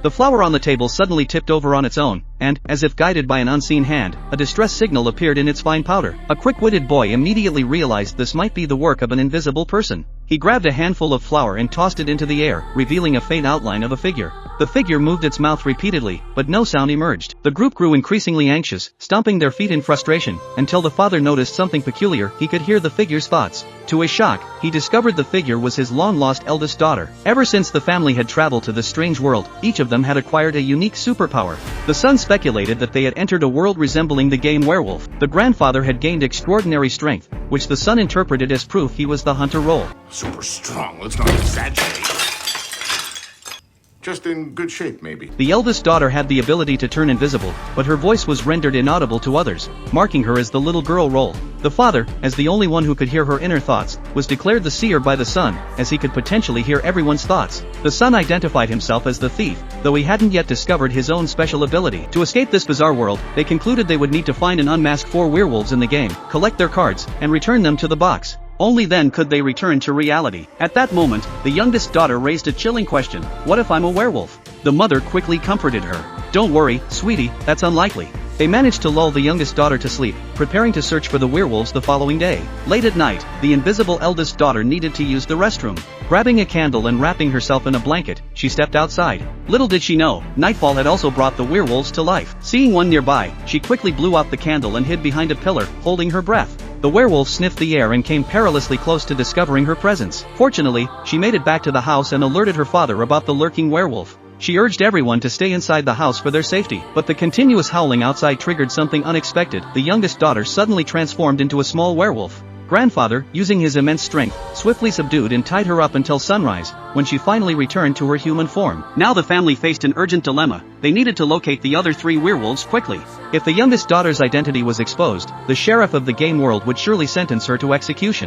The flower on the table suddenly tipped over on its own, and, as if guided by an unseen hand, a distress signal appeared in its fine powder. A quick-witted boy immediately realized this might be the work of an invisible person. He grabbed a handful of flour and tossed it into the air, revealing a faint outline of a figure. The figure moved its mouth repeatedly, but no sound emerged. The group grew increasingly anxious, stomping their feet in frustration, until the father noticed something peculiar. He could hear the figure's thoughts. To his shock, he discovered the figure was his long-lost eldest daughter. Ever since the family had traveled to this strange world, each of them had acquired a unique superpower. The son speculated that they had entered a world resembling the game Werewolf. The grandfather had gained extraordinary strength, which the son interpreted as proof he was the hunter role. Super strong, let's not exaggerate. Just in good shape, maybe. The eldest daughter had the ability to turn invisible, but her voice was rendered inaudible to others, marking her as the little girl role. The father, as the only one who could hear her inner thoughts, was declared the seer by the son, as he could potentially hear everyone's thoughts. The son identified himself as the thief, though he hadn't yet discovered his own special ability. To escape this bizarre world, they concluded they would need to find and unmask 4 werewolves in the game, collect their cards, and return them to the box. Only then could they return to reality. At that moment, the youngest daughter raised a chilling question: what if I'm a werewolf? The mother quickly comforted her. Don't worry, sweetie, that's unlikely. They managed to lull the youngest daughter to sleep, preparing to search for the werewolves the following day. Late at night, the invisible eldest daughter needed to use the restroom. Grabbing a candle and wrapping herself in a blanket, she stepped outside. Little did she know, nightfall had also brought the werewolves to life. Seeing one nearby, she quickly blew out the candle and hid behind a pillar, holding her breath. The werewolf sniffed the air and came perilously close to discovering her presence. Fortunately, she made it back to the house and alerted her father about the lurking werewolf. She urged everyone to stay inside the house for their safety, but the continuous howling outside triggered something unexpected. The youngest daughter suddenly transformed into a small werewolf. Grandfather, using his immense strength, swiftly subdued and tied her up until sunrise, when she finally returned to her human form. Now the family faced an urgent dilemma. They needed to locate the other 3 werewolves quickly. If the youngest daughter's identity was exposed, the sheriff of the game world would surely sentence her to execution.